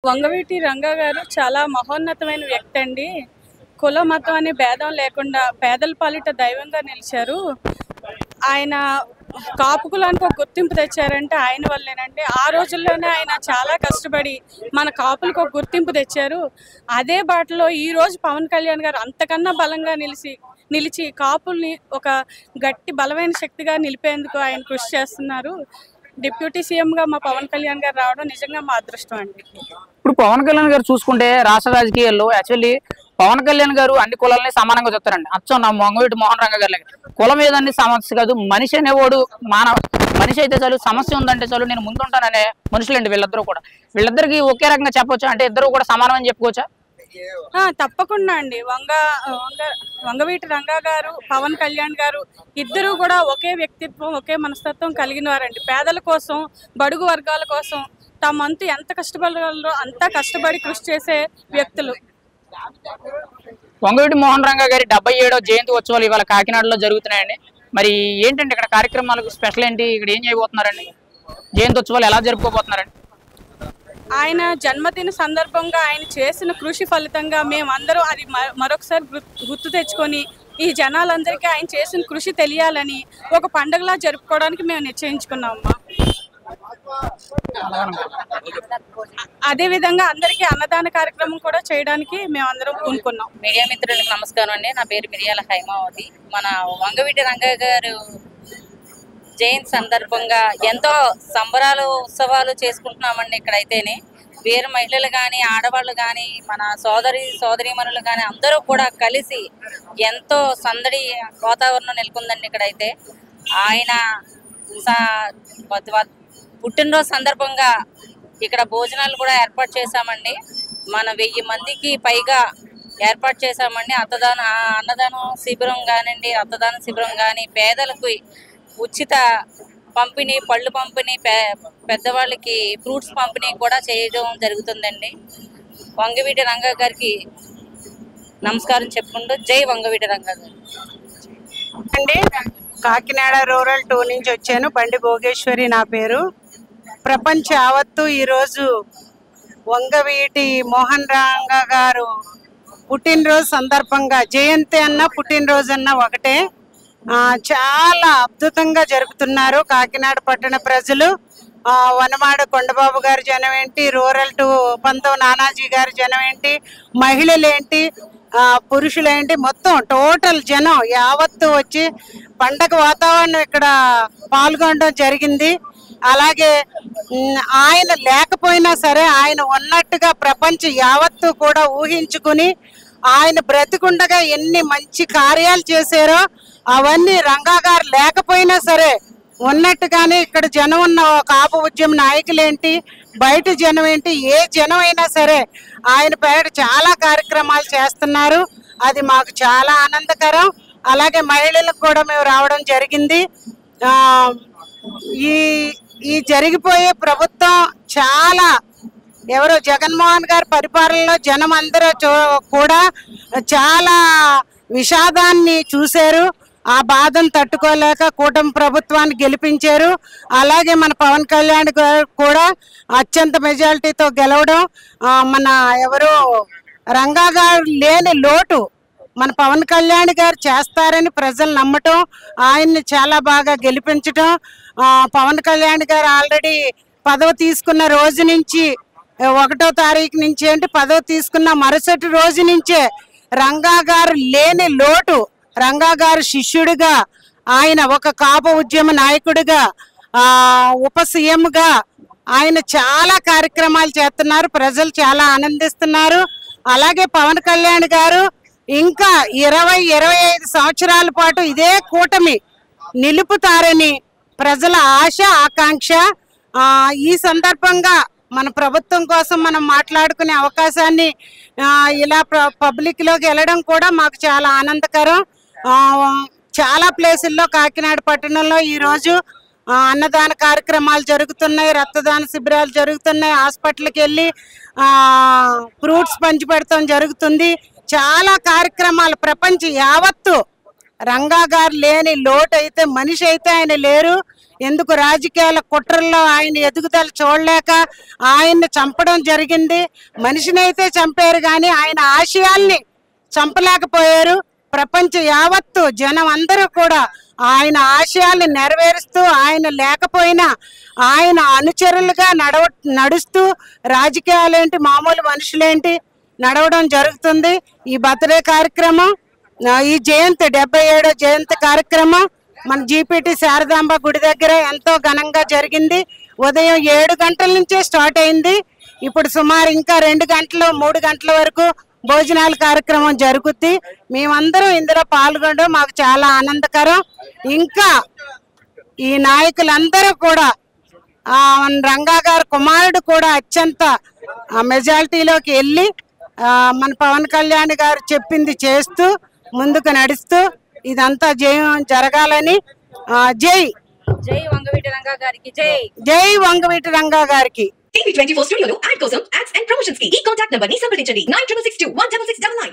వంగవీటి రంగా గారు చాలా మహోన్నతమైన వ్యక్తి అండి. కుల మతం అనే భేదం లేకుండా పేదల పాలిట దైవంగా నిలిచారు. ఆయన కాపు కులానికి ఒక గుర్తింపు తెచ్చారంటే ఆయన వల్లేనండి. ఆ రోజుల్లోనే ఆయన చాలా కష్టపడి మన కాపులకు ఒక గుర్తింపు తెచ్చారు. అదే బాటలో ఈరోజు పవన్ కళ్యాణ్ గారు అంతకన్నా బలంగా నిలిచి కాపుల్ని ఒక గట్టి బలమైన శక్తిగా నిలిపేందుకు ఆయన కృషి చేస్తున్నారు. డిప్యూటీ సీఎంగా మా పవన్ కళ్యాణ్ గారు రావడం నిజంగా మా అదృష్టం అండి. ఇప్పుడు పవన్ కళ్యాణ్ గారు చూసుకుంటే రాష్ట్ర రాజకీయాల్లో యాక్చువల్లీ పవన్ కళ్యాణ్ గారు అన్ని కులాలని సమానంగా చెప్తారండి. అచ్చం నా వంగవీటి మోహన్ రంగ గారు కులం ఏదన్నీ సమస్య కాదు, మనిషి అనేవాడు మనిషి అయితే చాలు, సమస్య ఉందంటే చాలు నేను ముందుంటాననే మనుషులండి వీళ్ళిద్దరూ కూడా. వీళ్ళిద్దరికి ఒకే రకంగా చెప్పొచ్చా, అంటే ఇద్దరు కూడా సమానమని చెప్పుకోవచ్చా? తప్పకుండా అండి. వంగవీటి రంగా గారు, పవన్ కళ్యాణ్ గారు ఇద్దరు కూడా ఒకే వ్యక్తిత్వం, ఒకే మనస్తత్వం కలిగిన వారండి. పేదల కోసం, బడుగు వర్గాల కోసం తమంతు ఎంత కష్టపడగలరో అంతా కష్టపడి కృషి చేసే వ్యక్తులు. వంగవీటి మోహన్ రంగా గారి 77వ జయంతి ఉత్సవాలు ఇవాళ కాకినాడలో జరుగుతున్నాయండి. మరి ఏంటంటే ఇక్కడ కార్యక్రమాలకు స్పెషల్ ఏంటి, ఇక్కడ ఏం చేయబోతున్నారండి, జయంతి ఉత్సవాలు ఎలా జరుపుకోబోతున్నారండి? ఆయన జన్మదిన సందర్భంగా ఆయన చేసిన కృషి ఫలితంగా మేమందరూ అది మరొకసారి గుర్తు తెచ్చుకొని ఈ జనాలందరికీ ఆయన చేసిన కృషి తెలియాలని ఒక పండుగలా జరుపుకోవడానికి మేము నిశ్చయించుకున్నామమ్మా. అదేవిధంగా అందరికీ అన్నదాన కార్యక్రమం కూడా చేయడానికి మేమందరం పూనుకున్నాం. మీడియా మిత్రులకు నమస్కారం అండి. నా పేరు మిరియాల హైమావతి. మన వంగవీటి రంగా గారు జయంతి సందర్భంగా ఎంతో సంబరాలు ఉత్సవాలు చేసుకుంటున్నామండి. ఇక్కడైతేనే వీర మహిళలు కానీ, ఆడవాళ్ళు కానీ, మన సోదరీమణులు కానీ అందరూ కూడా కలిసి ఎంతో సందడి వాతావరణం నెలకొందండి. ఇక్కడైతే ఆయన పుట్టినరోజు సందర్భంగా ఇక్కడ భోజనాలు కూడా ఏర్పాటు చేశామండి. మన 1000 మందికి పైగా ఏర్పాటు చేశామండి. అన్నదానం శిబిరం కానివ్వండి, రక్తదాన శిబిరం కానీ, పేదలకు ఉచిత పంపిణీ, పళ్ళు పంపిణీ, పెద్దవాళ్ళకి ఫ్రూట్స్ పంపిణీ కూడా చేయడం జరుగుతుందండి. వంగవీటి రంగా గారికి నమస్కారం చెప్పుకుంటూ జై వంగవీటి రంగా గారు అండి. కాకినాడ రూరల్ 2 నుంచి వచ్చాను. బండి భోగేశ్వరి నా పేరు. ప్రపంచ యావత్తు ఈరోజు వంగవీటి మోహన్ రంగా గారు పుట్టినరోజు సందర్భంగా, జయంతి అన్న పుట్టినరోజు అన్న ఒకటే, చాలా అద్భుతంగా జరుపుతున్నారు కాకినాడ పట్టణ ప్రజలు. వనమాడ కొండబాబు గారి జనం ఏంటి, రూరల్ 2 పంతం నానాజీ గారి జనం ఏంటి, మహిళలేంటి, పురుషులేంటి, మొత్తం టోటల్ జనం యావత్తు వచ్చి పండగ వాతావరణం ఇక్కడ పాల్గొనడం జరిగింది. అలాగే ఆయన లేకపోయినా సరే ఆయన ఉన్నట్టుగా ప్రపంచం యావత్తు కూడా ఊహించుకుని ఆయన బ్రతికుండగా ఎన్ని మంచి కార్యాలు చేశారో అవన్నీ రంగా గారు లేకపోయినా సరే ఉన్నట్టుగానే ఇక్కడ జనం ఉన్న కాపు ఉద్యమ నాయకులేంటి, బయట జనం ఏంటి, ఏ జనం అయినా సరే ఆయన పేట చాలా కార్యక్రమాలు చేస్తున్నారు. అది మాకు చాలా ఆనందకరం. అలాగే మహిళలకు కూడా మేము రావడం జరిగింది. ఈ జరిగిపోయే ప్రభుత్వం చాలా జగన్మోహన్ గారి పరిపాలనలో జనం అందరూ కూడా చాలా విషాదాన్ని చూశారు. ఆ బాధను తట్టుకోలేక కూటమి ప్రభుత్వాన్ని గెలిపించారు. అలాగే మన పవన్ కళ్యాణ్ గారు కూడా అత్యంత మెజారిటీతో గెలవడం, మన రంగా గారు లేని లోటు మన పవన్ కళ్యాణ్ గారు చేస్తారని ప్రజలు నమ్మటం, ఆయన్ని చాలా బాగా గెలిపించటం. పవన్ కళ్యాణ్ గారు ఆల్రెడీ పదవి తీసుకున్న రోజు నుంచి 1వ తారీఖు నుంచి ఏంటి, పదవి తీసుకున్న మరుసటి రోజు నుంచే రంగా గారు లేని లోటు, రంగా గారు శిష్యుడిగా, ఆయన ఒక కాపు ఉద్యమ నాయకుడిగా, ఉప సీఎంగా ఆయన చాలా కార్యక్రమాలు చేస్తున్నారు. ప్రజలు చాలా ఆనందిస్తున్నారు. అలాగే పవన్ కళ్యాణ్ గారు ఇంకా 20-25 సంవత్సరాల పాటు ఇదే కూటమి నిలుపుతారని ప్రజల ఆశ, ఆకాంక్ష. ఈ సందర్భంగా మన ప్రభుత్వం కోసం మనం మాట్లాడుకునే అవకాశాన్ని ఇలా పబ్లిక్లోకి వెళ్ళడం కూడా మాకు చాలా ఆనందకరం. చాలా ప్లేసుల్లో కాకినాడ పట్టణంలో ఈరోజు అన్నదాన కార్యక్రమాలు జరుగుతున్నాయి, రక్తదాన శిబిరాలు జరుగుతున్నాయి, హాస్పిటల్కి వెళ్ళి ఫ్రూట్స్ పంచిపెడతాం జరుగుతుంది. చాలా కార్యక్రమాలు ప్రపంచం యావత్తు రంగా గారు లేని లోటు అయితే మనిషి అయితే ఆయన లేరు. ఎందుకు రాజకీయాల కుట్రల్లో ఆయన ఎదుగుదల చూడలేక ఆయన్ని చంపడం జరిగింది. మనిషిని అయితే చంపారు కానీ ఆయన ఆశయాల్ని చంపలేకపోయారు. ప్రపంచ యావత్తు జనం అందరూ కూడా ఆయన ఆశయాల్ని నెరవేరుస్తూ ఆయన లేకపోయినా ఆయన అనుచరులుగా నడుస్తూ రాజకీయాలేంటి మామూలు మనుషులేంటి నడవడం జరుగుతుంది. ఈ బర్త్డే కార్యక్రమం, ఈ జయంతి 77వ జయంతి కార్యక్రమం మన జీపీటీ శారదాంబ గుడి దగ్గర ఎంతో ఘనంగా జరిగింది. ఉదయం 7 గంటల నుంచే స్టార్ట్ అయింది. ఇప్పుడు సుమారు ఇంకా 2 గంటలు 3 గంటల వరకు భోజనాల కార్యక్రమం జరుగుద్ది. మేమందరం ఇందులో పాల్గొనడం మాకు చాలా ఆనందకరం. ఇంకా ఈ నాయకులందరూ కూడా రంగా గారి కుమారుడు కూడా అత్యంత మెజారిటీలోకి వెళ్ళి మన పవన్ కళ్యాణ్ గారు చెప్పింది చేస్తూ ముందుకు నడుస్తూ ఇదంతా జయం జరగాలని జై జై వంగవీటి రంగా గారికి జై. జై వంగవీటి రంగా గారికి. TV24 స్టూడియోలో యాడ్ కోసం యాడ్స్ అండ్ ప్రమోషన్స్ కి ఈ కాంటాక్ట్ నంబర్ ని సంప్రదించండి 9662166699.